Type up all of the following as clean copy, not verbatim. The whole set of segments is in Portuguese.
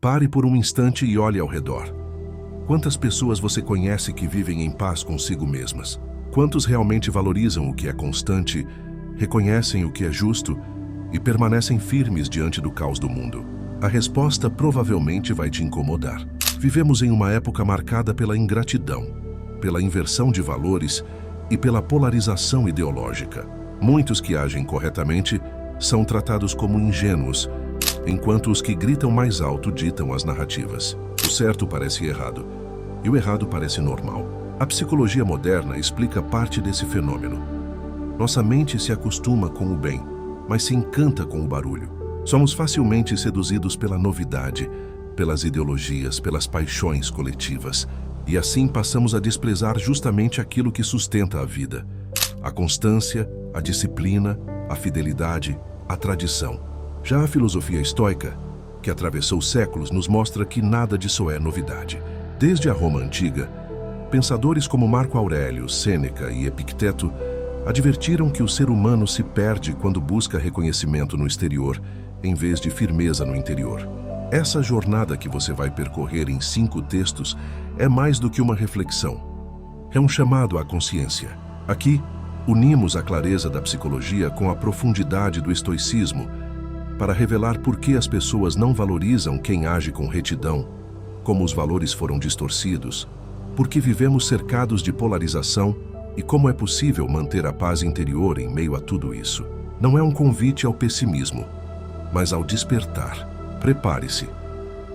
Pare por um instante e olhe ao redor. Quantas pessoas você conhece que vivem em paz consigo mesmas? Quantos realmente valorizam o que é constante, reconhecem o que é justo e permanecem firmes diante do caos do mundo? A resposta provavelmente vai te incomodar. Vivemos em uma época marcada pela ingratidão, pela inversão de valores e pela polarização ideológica. Muitos que agem corretamente são tratados como ingênuos, enquanto os que gritam mais alto ditam as narrativas. O certo parece errado e o errado parece normal. A psicologia moderna explica parte desse fenômeno. Nossa mente se acostuma com o bem, mas se encanta com o barulho. Somos facilmente seduzidos pela novidade, pelas ideologias, pelas paixões coletivas, e assim passamos a desprezar justamente aquilo que sustenta a vida: a constância, a disciplina, a fidelidade, a tradição. Já a filosofia estoica, que atravessou séculos, nos mostra que nada disso é novidade. Desde a Roma antiga, pensadores como Marco Aurélio, Sêneca e Epicteto advertiram que o ser humano se perde quando busca reconhecimento no exterior, em vez de firmeza no interior. Essa jornada que você vai percorrer em 5 textos é mais do que uma reflexão. É um chamado à consciência. Aqui, unimos a clareza da psicologia com a profundidade do estoicismo para revelar por que as pessoas não valorizam quem age com retidão, como os valores foram distorcidos, por que vivemos cercados de polarização e como é possível manter a paz interior em meio a tudo isso. Não é um convite ao pessimismo, mas ao despertar. Prepare-se,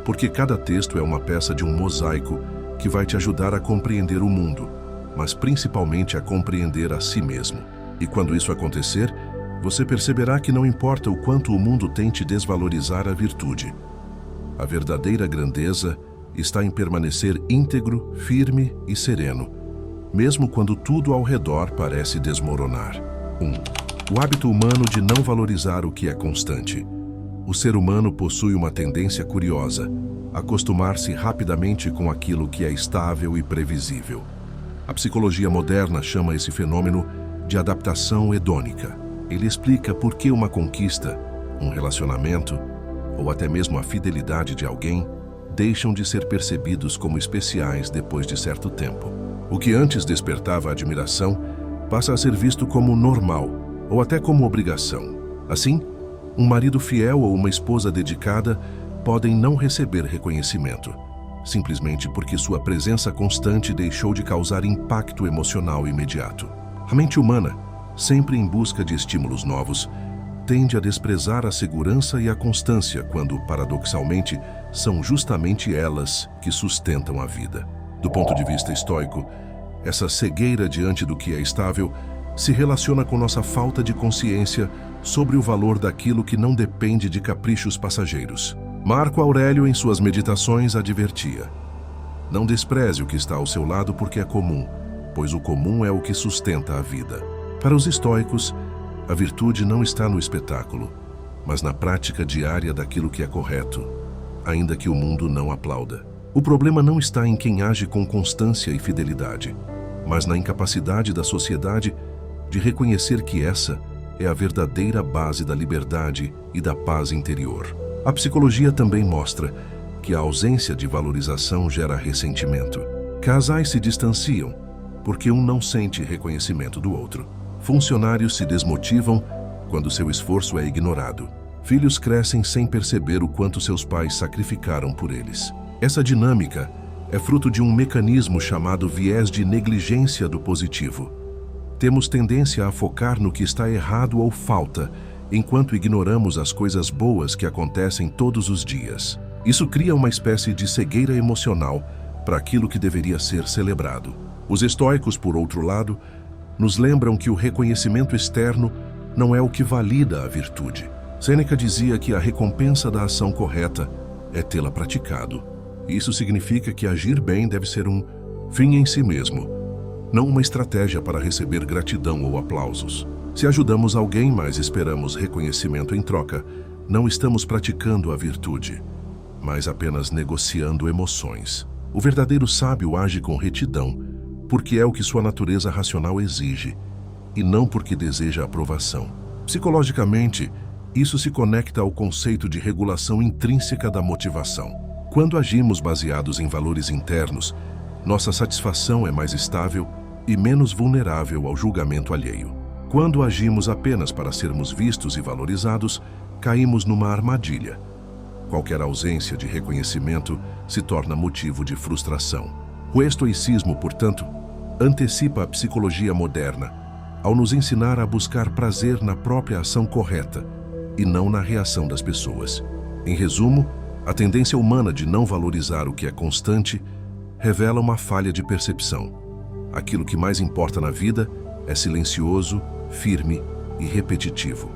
porque cada texto é uma peça de um mosaico que vai te ajudar a compreender o mundo, mas principalmente a compreender a si mesmo. E quando isso acontecer, você perceberá que não importa o quanto o mundo tente desvalorizar a virtude. A verdadeira grandeza está em permanecer íntegro, firme e sereno, mesmo quando tudo ao redor parece desmoronar. 1. O hábito humano de não valorizar o que é constante. O ser humano possui uma tendência curiosa: acostumar-se rapidamente com aquilo que é estável e previsível. A psicologia moderna chama esse fenômeno de adaptação hedônica. Ele explica por que uma conquista, um relacionamento ou até mesmo a fidelidade de alguém deixam de ser percebidos como especiais depois de certo tempo. O que antes despertava admiração passa a ser visto como normal ou até como obrigação. Assim, um marido fiel ou uma esposa dedicada podem não receber reconhecimento, simplesmente porque sua presença constante deixou de causar impacto emocional imediato. A mente humana, sempre em busca de estímulos novos, tende a desprezar a segurança e a constância quando, paradoxalmente, são justamente elas que sustentam a vida. Do ponto de vista estoico, essa cegueira diante do que é estável se relaciona com nossa falta de consciência sobre o valor daquilo que não depende de caprichos passageiros. Marco Aurélio, em suas meditações, advertia: não despreze o que está ao seu lado porque é comum, pois o comum é o que sustenta a vida. Para os estoicos, a virtude não está no espetáculo, mas na prática diária daquilo que é correto, ainda que o mundo não aplauda. O problema não está em quem age com constância e fidelidade, mas na incapacidade da sociedade de reconhecer que essa é a verdadeira base da liberdade e da paz interior. A psicologia também mostra que a ausência de valorização gera ressentimento. Casais se distanciam porque um não sente reconhecimento do outro. Funcionários se desmotivam quando seu esforço é ignorado. Filhos crescem sem perceber o quanto seus pais sacrificaram por eles. Essa dinâmica é fruto de um mecanismo chamado viés de negligência do positivo. Temos tendência a focar no que está errado ou falta, enquanto ignoramos as coisas boas que acontecem todos os dias. Isso cria uma espécie de cegueira emocional para aquilo que deveria ser celebrado. Os estoicos, por outro lado, nos lembram que o reconhecimento externo não é o que valida a virtude. Sêneca dizia que a recompensa da ação correta é tê-la praticado. Isso significa que agir bem deve ser um fim em si mesmo, não uma estratégia para receber gratidão ou aplausos. Se ajudamos alguém, mas esperamos reconhecimento em troca, não estamos praticando a virtude, mas apenas negociando emoções. O verdadeiro sábio age com retidão, porque é o que sua natureza racional exige, e não porque deseja aprovação. Psicologicamente, isso se conecta ao conceito de regulação intrínseca da motivação. Quando agimos baseados em valores internos, nossa satisfação é mais estável e menos vulnerável ao julgamento alheio. Quando agimos apenas para sermos vistos e valorizados, caímos numa armadilha. Qualquer ausência de reconhecimento se torna motivo de frustração. O estoicismo, portanto, antecipa a psicologia moderna, ao nos ensinar a buscar prazer na própria ação correta e não na reação das pessoas. Em resumo, a tendência humana de não valorizar o que é constante revela uma falha de percepção. Aquilo que mais importa na vida é silencioso, firme e repetitivo.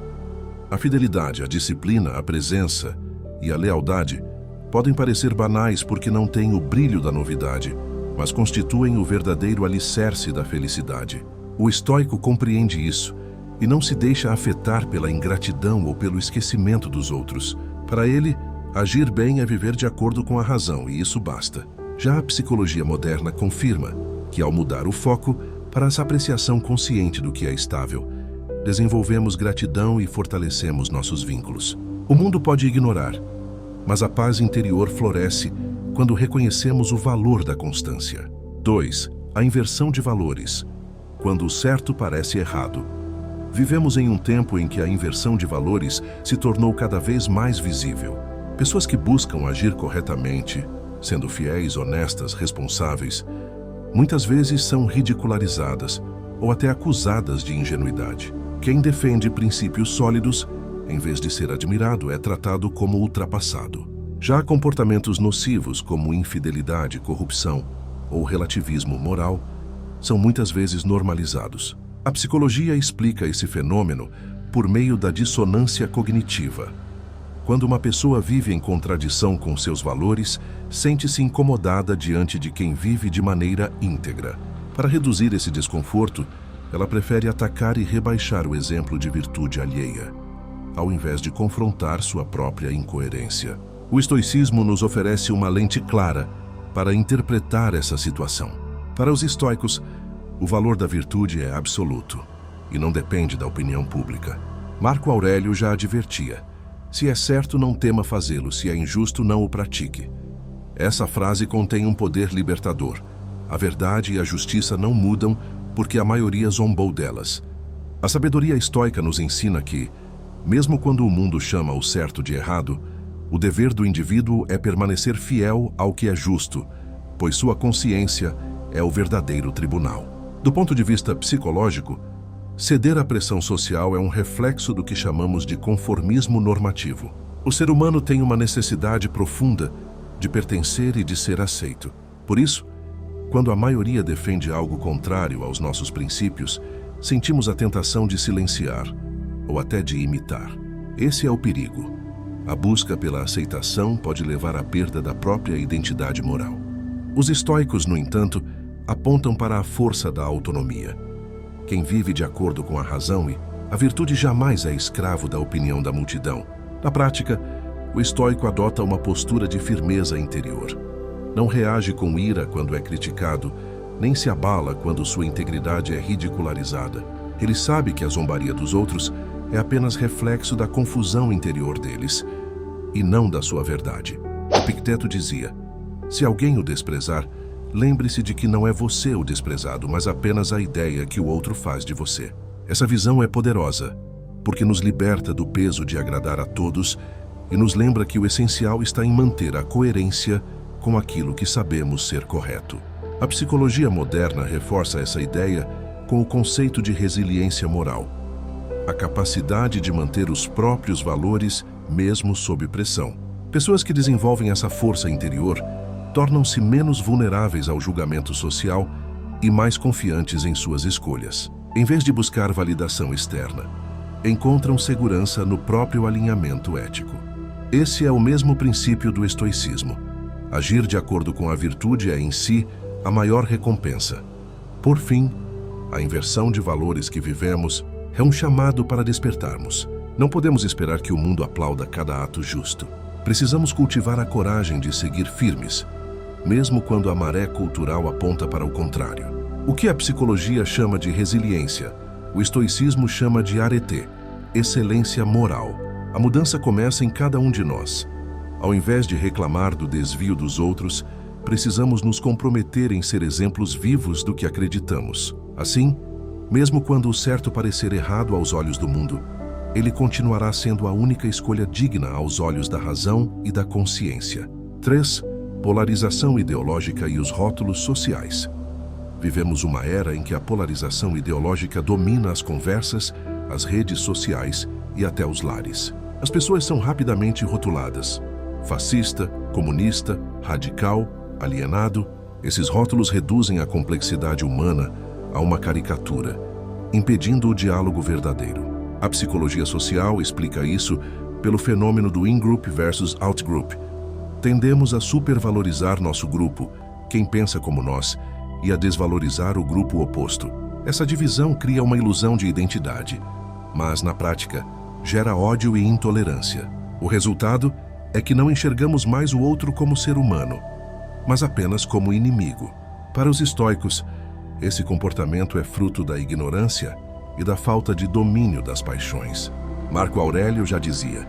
A fidelidade, a disciplina, a presença e a lealdade podem parecer banais porque não têm o brilho da novidade, mas constituem o verdadeiro alicerce da felicidade. O estoico compreende isso e não se deixa afetar pela ingratidão ou pelo esquecimento dos outros. Para ele, agir bem é viver de acordo com a razão, e isso basta. Já a psicologia moderna confirma que, ao mudar o foco para essa apreciação consciente do que é estável, desenvolvemos gratidão e fortalecemos nossos vínculos. O mundo pode ignorar, mas a paz interior floresce quando reconhecemos o valor da constância. 2. A inversão de valores. Quando o certo parece errado. Vivemos em um tempo em que a inversão de valores se tornou cada vez mais visível. Pessoas que buscam agir corretamente, sendo fiéis, honestas, responsáveis, muitas vezes são ridicularizadas ou até acusadas de ingenuidade. Quem defende princípios sólidos, em vez de ser admirado, é tratado como ultrapassado. Já comportamentos nocivos como infidelidade, corrupção ou relativismo moral são muitas vezes normalizados. A psicologia explica esse fenômeno por meio da dissonância cognitiva. Quando uma pessoa vive em contradição com seus valores, sente-se incomodada diante de quem vive de maneira íntegra. Para reduzir esse desconforto, ela prefere atacar e rebaixar o exemplo de virtude alheia, ao invés de confrontar sua própria incoerência. O estoicismo nos oferece uma lente clara para interpretar essa situação. Para os estoicos, o valor da virtude é absoluto e não depende da opinião pública. Marco Aurélio já advertia: se é certo, não tema fazê-lo, se é injusto, não o pratique. Essa frase contém um poder libertador. A verdade e a justiça não mudam porque a maioria zombou delas. A sabedoria estoica nos ensina que, mesmo quando o mundo chama o certo de errado, o dever do indivíduo é permanecer fiel ao que é justo, pois sua consciência é o verdadeiro tribunal. Do ponto de vista psicológico, ceder à pressão social é um reflexo do que chamamos de conformismo normativo. O ser humano tem uma necessidade profunda de pertencer e de ser aceito. Por isso, quando a maioria defende algo contrário aos nossos princípios, sentimos a tentação de silenciar ou até de imitar. Esse é o perigo. A busca pela aceitação pode levar à perda da própria identidade moral. Os estoicos, no entanto, apontam para a força da autonomia. Quem vive de acordo com a razão e a virtude jamais é escravo da opinião da multidão. Na prática, o estoico adota uma postura de firmeza interior. Não reage com ira quando é criticado, nem se abala quando sua integridade é ridicularizada. Ele sabe que a zombaria dos outros é apenas reflexo da confusão interior deles, e não da sua verdade. Epicteto dizia: se alguém o desprezar, lembre-se de que não é você o desprezado, mas apenas a ideia que o outro faz de você. Essa visão é poderosa, porque nos liberta do peso de agradar a todos e nos lembra que o essencial está em manter a coerência com aquilo que sabemos ser correto. A psicologia moderna reforça essa ideia com o conceito de resiliência moral, a capacidade de manter os próprios valores mesmo sob pressão. Pessoas que desenvolvem essa força interior tornam-se menos vulneráveis ao julgamento social e mais confiantes em suas escolhas. Em vez de buscar validação externa, encontram segurança no próprio alinhamento ético. Esse é o mesmo princípio do estoicismo. Agir de acordo com a virtude é, em si, a maior recompensa. Por fim, a inversão de valores que vivemos é um chamado para despertarmos. Não podemos esperar que o mundo aplauda cada ato justo. Precisamos cultivar a coragem de seguir firmes, mesmo quando a maré cultural aponta para o contrário. O que a psicologia chama de resiliência, o estoicismo chama de arete, excelência moral. A mudança começa em cada um de nós. Ao invés de reclamar do desvio dos outros, precisamos nos comprometer em ser exemplos vivos do que acreditamos. Assim, mesmo quando o certo parecer errado aos olhos do mundo, ele continuará sendo a única escolha digna aos olhos da razão e da consciência. 3. Polarização ideológica e os rótulos sociais. Vivemos uma era em que a polarização ideológica domina as conversas, as redes sociais e até os lares. As pessoas são rapidamente rotuladas: fascista, comunista, radical, alienado. Esses rótulos reduzem a complexidade humana a uma caricatura, impedindo o diálogo verdadeiro. A psicologia social explica isso pelo fenômeno do in-group versus out-group. Tendemos a supervalorizar nosso grupo, quem pensa como nós, e a desvalorizar o grupo oposto. Essa divisão cria uma ilusão de identidade, mas, na prática, gera ódio e intolerância. O resultado é que não enxergamos mais o outro como ser humano, mas apenas como inimigo. Para os estoicos, esse comportamento é fruto da ignorância e da falta de domínio das paixões. Marco Aurélio já dizia: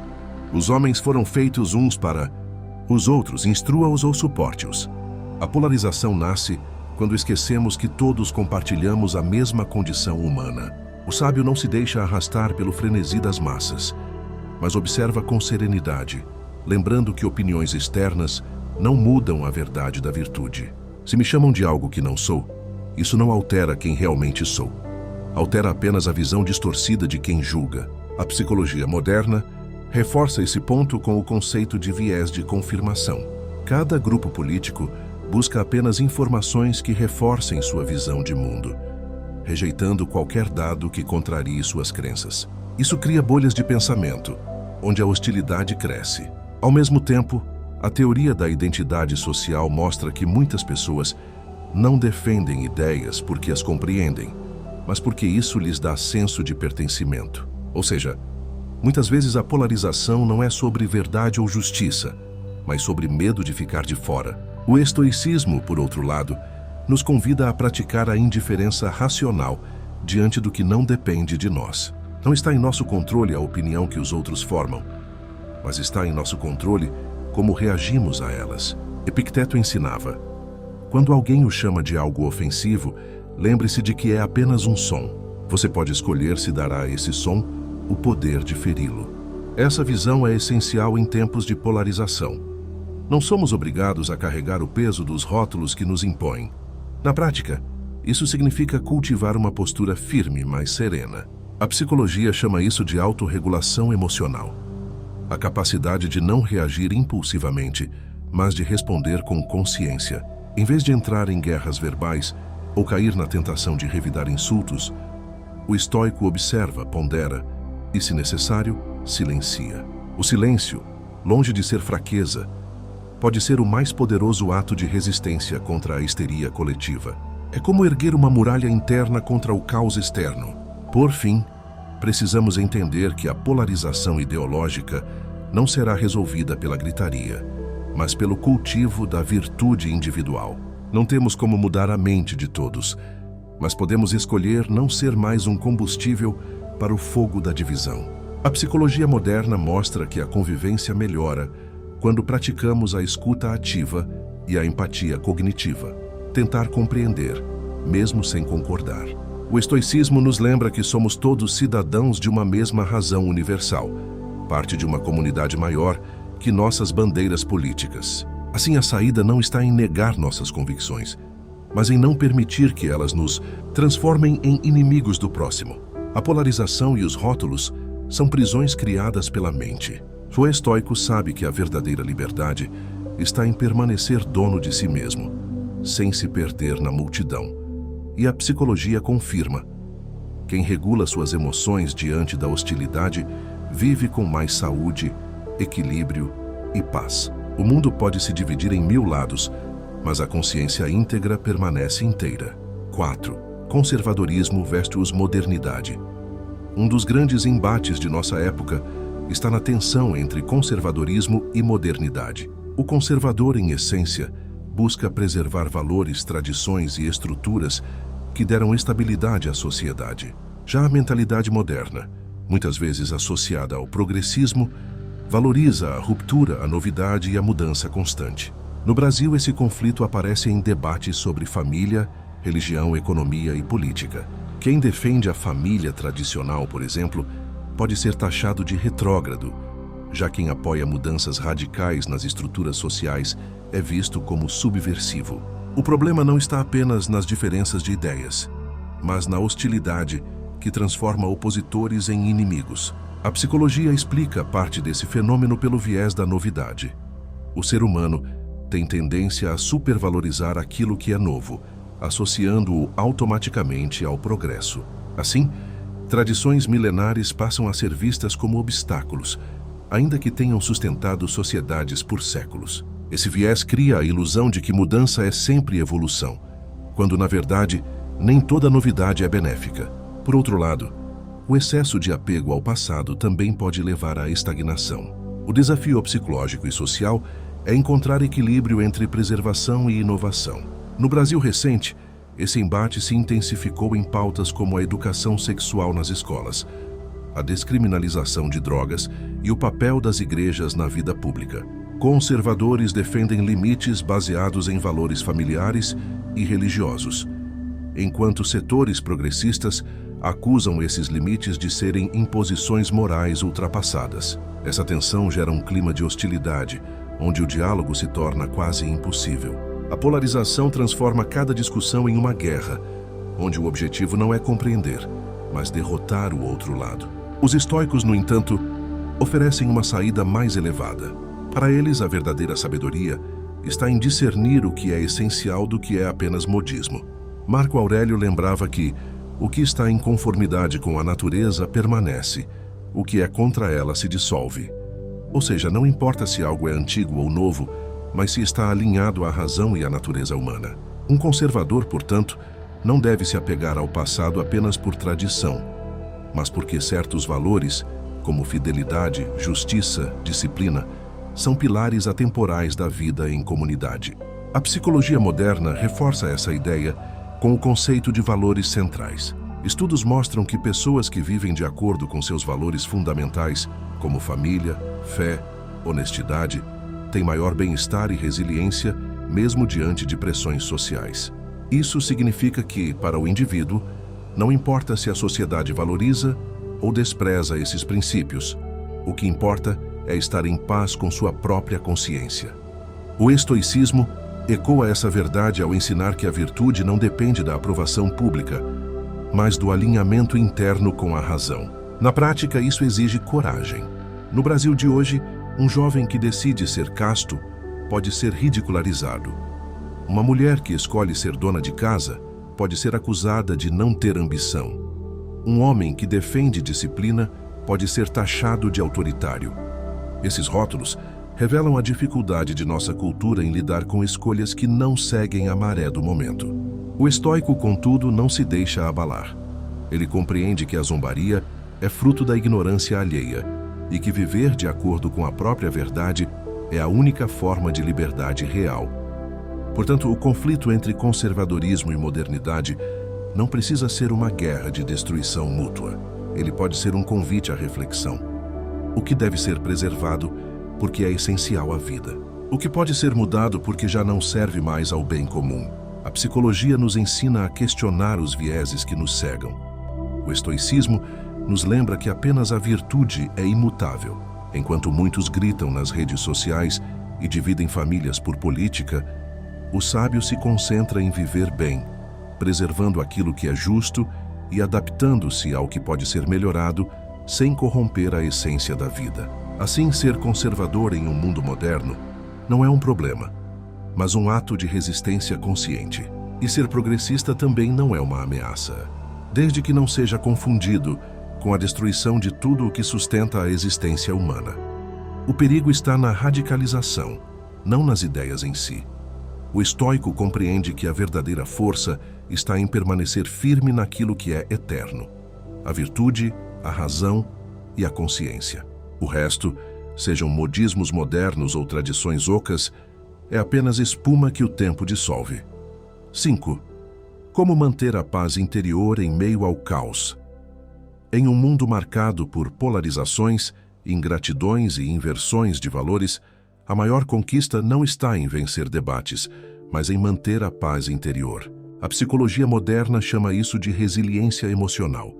os homens foram feitos uns para os outros, instrua-os ou suporte-os. A polarização nasce quando esquecemos que todos compartilhamos a mesma condição humana. O sábio não se deixa arrastar pelo frenesi das massas, mas observa com serenidade, lembrando que opiniões externas não mudam a verdade da virtude. Se me chamam de algo que não sou, isso não altera quem realmente sou. Altera apenas a visão distorcida de quem julga. A psicologia moderna reforça esse ponto com o conceito de viés de confirmação. Cada grupo político busca apenas informações que reforcem sua visão de mundo, rejeitando qualquer dado que contrarie suas crenças. Isso cria bolhas de pensamento, onde a hostilidade cresce. Ao mesmo tempo, a teoria da identidade social mostra que muitas pessoas não defendem ideias porque as compreendem, mas porque isso lhes dá senso de pertencimento. Ou seja, muitas vezes a polarização não é sobre verdade ou justiça, mas sobre medo de ficar de fora. O estoicismo, por outro lado, nos convida a praticar a indiferença racional diante do que não depende de nós. Não está em nosso controle a opinião que os outros formam, mas está em nosso controle como reagimos a elas. Epicteto ensinava: quando alguém o chama de algo ofensivo, lembre-se de que é apenas um som. Você pode escolher se dará a esse som o poder de feri-lo. Essa visão é essencial em tempos de polarização. Não somos obrigados a carregar o peso dos rótulos que nos impõem. Na prática, isso significa cultivar uma postura firme, mas serena. A psicologia chama isso de autorregulação emocional. A capacidade de não reagir impulsivamente, mas de responder com consciência. Em vez de entrar em guerras verbais ou cair na tentação de revidar insultos, o estoico observa, pondera e, se necessário, silencia. O silêncio, longe de ser fraqueza, pode ser o mais poderoso ato de resistência contra a histeria coletiva. É como erguer uma muralha interna contra o caos externo. Por fim, precisamos entender que a polarização ideológica não será resolvida pela gritaria, mas pelo cultivo da virtude individual. Não temos como mudar a mente de todos, mas podemos escolher não ser mais um combustível para o fogo da divisão. A psicologia moderna mostra que a convivência melhora quando praticamos a escuta ativa e a empatia cognitiva. Tentar compreender, mesmo sem concordar. O estoicismo nos lembra que somos todos cidadãos de uma mesma razão universal, parte de uma comunidade maior que nossas bandeiras políticas. Assim, a saída não está em negar nossas convicções, mas em não permitir que elas nos transformem em inimigos do próximo. A polarização e os rótulos são prisões criadas pela mente. O estoico sabe que a verdadeira liberdade está em permanecer dono de si mesmo, sem se perder na multidão. E a psicologia confirma: quem regula suas emoções diante da hostilidade vive com mais saúde, equilíbrio e paz. O mundo pode se dividir em 1000 lados, mas a consciência íntegra permanece inteira. 4. Conservadorismo versus modernidade. Um dos grandes embates de nossa época está na tensão entre conservadorismo e modernidade. O conservador, em essência, busca preservar valores, tradições e estruturas que deram estabilidade à sociedade. Já a mentalidade moderna, muitas vezes associada ao progressismo, Valoriza a ruptura, a novidade e a mudança constante. No Brasil, esse conflito aparece em debates sobre família, religião, economia e política. Quem defende a família tradicional, por exemplo, pode ser taxado de retrógrado. Já quem apoia mudanças radicais nas estruturas sociais é visto como subversivo. O problema não está apenas nas diferenças de ideias, mas na hostilidade que transforma opositores em inimigos. A psicologia explica parte desse fenômeno pelo viés da novidade. O ser humano tem tendência a supervalorizar aquilo que é novo, associando-o automaticamente ao progresso. Assim, tradições milenares passam a ser vistas como obstáculos, ainda que tenham sustentado sociedades por séculos. Esse viés cria a ilusão de que mudança é sempre evolução, quando, na verdade, nem toda novidade é benéfica. Por outro lado, o excesso de apego ao passado também pode levar à estagnação. O desafio psicológico e social é encontrar equilíbrio entre preservação e inovação. No Brasil recente, esse embate se intensificou em pautas como a educação sexual nas escolas, a descriminalização de drogas e o papel das igrejas na vida pública. Conservadores defendem limites baseados em valores familiares e religiosos, enquanto setores progressistas acusam esses limites de serem imposições morais ultrapassadas. Essa tensão gera um clima de hostilidade, onde o diálogo se torna quase impossível. A polarização transforma cada discussão em uma guerra, onde o objetivo não é compreender, mas derrotar o outro lado. Os estoicos, no entanto, oferecem uma saída mais elevada. Para eles, a verdadeira sabedoria está em discernir o que é essencial do que é apenas modismo. Marco Aurélio lembrava que o que está em conformidade com a natureza permanece, o que é contra ela se dissolve. Ou seja, não importa se algo é antigo ou novo, mas se está alinhado à razão e à natureza humana. Um conservador, portanto, não deve se apegar ao passado apenas por tradição, mas porque certos valores, como fidelidade, justiça, disciplina, são pilares atemporais da vida em comunidade. A psicologia moderna reforça essa ideia com o conceito de valores centrais. Estudos mostram que pessoas que vivem de acordo com seus valores fundamentais, como família, fé, honestidade, têm maior bem-estar e resiliência, mesmo diante de pressões sociais. Isso significa que, para o indivíduo, não importa se a sociedade valoriza ou despreza esses princípios, o que importa é estar em paz com sua própria consciência. O estoicismo ecoa essa verdade ao ensinar que a virtude não depende da aprovação pública, mas do alinhamento interno com a razão. Na prática, isso exige coragem. No Brasil de hoje, um jovem que decide ser casto pode ser ridicularizado. Uma mulher que escolhe ser dona de casa pode ser acusada de não ter ambição. Um homem que defende disciplina pode ser taxado de autoritário. Esses rótulos revelam a dificuldade de nossa cultura em lidar com escolhas que não seguem a maré do momento. O estoico, contudo, não se deixa abalar. Ele compreende que a zombaria é fruto da ignorância alheia e que viver de acordo com a própria verdade é a única forma de liberdade real. Portanto, o conflito entre conservadorismo e modernidade não precisa ser uma guerra de destruição mútua. Ele pode ser um convite à reflexão. O que deve ser preservado porque é essencial à vida? O que pode ser mudado porque já não serve mais ao bem comum? A psicologia nos ensina a questionar os vieses que nos cegam. O estoicismo nos lembra que apenas a virtude é imutável. Enquanto muitos gritam nas redes sociais e dividem famílias por política, o sábio se concentra em viver bem, preservando aquilo que é justo e adaptando-se ao que pode ser melhorado sem corromper a essência da vida. Assim, ser conservador em um mundo moderno não é um problema, mas um ato de resistência consciente. E ser progressista também não é uma ameaça, desde que não seja confundido com a destruição de tudo o que sustenta a existência humana. O perigo está na radicalização, não nas ideias em si. O estoico compreende que a verdadeira força está em permanecer firme naquilo que é eterno: a virtude, a razão e a consciência. O resto, sejam modismos modernos ou tradições ocas, é apenas espuma que o tempo dissolve. 5. Como manter a paz interior em meio ao caos? Em um mundo marcado por polarizações, ingratidões e inversões de valores, a maior conquista não está em vencer debates, mas em manter a paz interior. A psicologia moderna chama isso de resiliência emocional,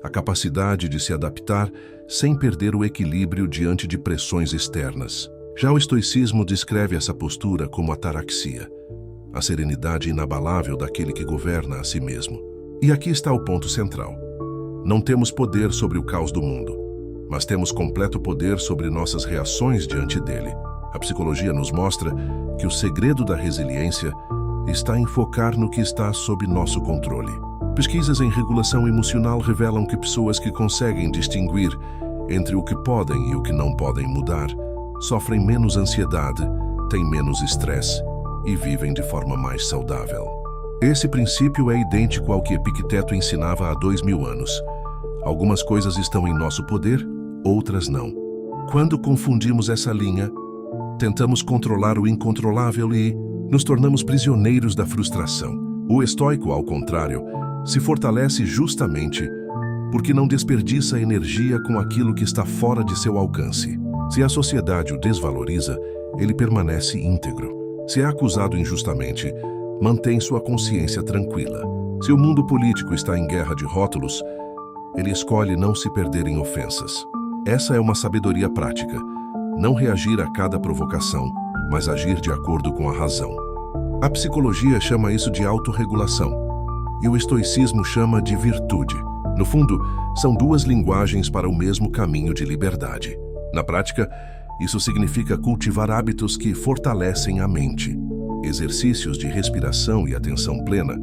a capacidade de se adaptar sem perder o equilíbrio diante de pressões externas. Já o estoicismo descreve essa postura como ataraxia, a serenidade inabalável daquele que governa a si mesmo. E aqui está o ponto central. Não temos poder sobre o caos do mundo, mas temos completo poder sobre nossas reações diante dele. A psicologia nos mostra que o segredo da resiliência está em focar no que está sob nosso controle. Pesquisas em regulação emocional revelam que pessoas que conseguem distinguir entre o que podem e o que não podem mudar sofrem menos ansiedade, têm menos estresse e vivem de forma mais saudável. Esse princípio é idêntico ao que Epicteto ensinava há 2000 anos. Algumas coisas estão em nosso poder, outras não. Quando confundimos essa linha, tentamos controlar o incontrolável e nos tornamos prisioneiros da frustração. O estoico, ao contrário, se fortalece justamente porque não desperdiça energia com aquilo que está fora de seu alcance. Se a sociedade o desvaloriza, ele permanece íntegro. Se é acusado injustamente, mantém sua consciência tranquila. Se o mundo político está em guerra de rótulos, ele escolhe não se perder em ofensas. Essa é uma sabedoria prática. Não reagir a cada provocação, mas agir de acordo com a razão. A psicologia chama isso de autorregulação, e o estoicismo chama de virtude. No fundo, são duas linguagens para o mesmo caminho de liberdade. Na prática, isso significa cultivar hábitos que fortalecem a mente. Exercícios de respiração e atenção plena,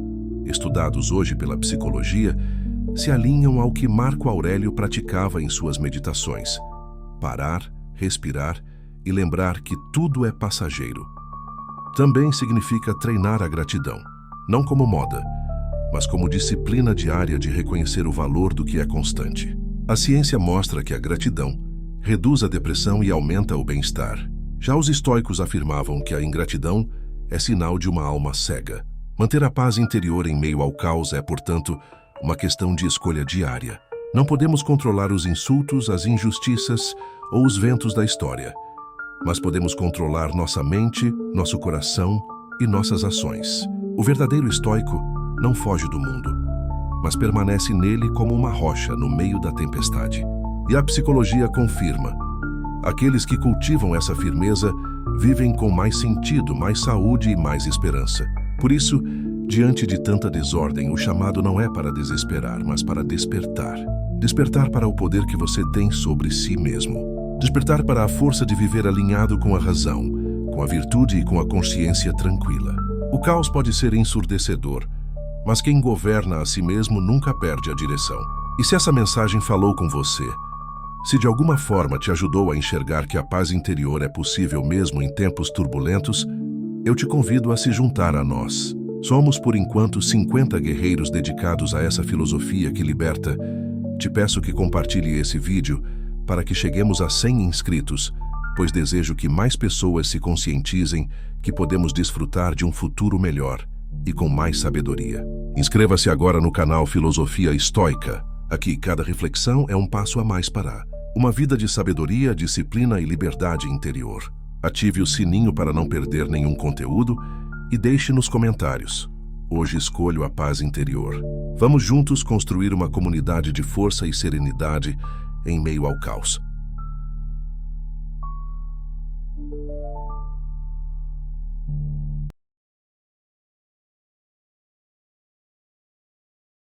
estudados hoje pela psicologia, se alinham ao que Marco Aurélio praticava em suas meditações. Parar, respirar e lembrar que tudo é passageiro. Também significa treinar a gratidão, não como moda, mas como disciplina diária de reconhecer o valor do que é constante. A ciência mostra que a gratidão reduz a depressão e aumenta o bem-estar. Já os estoicos afirmavam que a ingratidão é sinal de uma alma cega. Manter a paz interior em meio ao caos é, portanto, uma questão de escolha diária. Não podemos controlar os insultos, as injustiças ou os ventos da história, mas podemos controlar nossa mente, nosso coração e nossas ações. O verdadeiro estoico não foge do mundo, mas permanece nele como uma rocha no meio da tempestade. E a psicologia confirma: aqueles que cultivam essa firmeza vivem com mais sentido, mais saúde e mais esperança. Por isso, diante de tanta desordem, o chamado não é para desesperar, mas para despertar. Despertar para o poder que você tem sobre si mesmo. Despertar para a força de viver alinhado com a razão, com a virtude e com a consciência tranquila. O caos pode ser ensurdecedor, mas quem governa a si mesmo nunca perde a direção. E se essa mensagem falou com você, se de alguma forma te ajudou a enxergar que a paz interior é possível mesmo em tempos turbulentos, eu te convido a se juntar a nós. Somos, por enquanto, 50 guerreiros dedicados a essa filosofia que liberta. Te peço que compartilhe esse vídeo para que cheguemos a 100 inscritos, pois desejo que mais pessoas se conscientizem que podemos desfrutar de um futuro melhor e com mais sabedoria. Inscreva-se agora no canal Filosofia Estoica. Aqui, cada reflexão é um passo a mais para uma vida de sabedoria, disciplina e liberdade interior. Ative o sininho para não perder nenhum conteúdo e deixe nos comentários: hoje escolho a paz interior. Vamos juntos construir uma comunidade de força e serenidade em meio ao caos.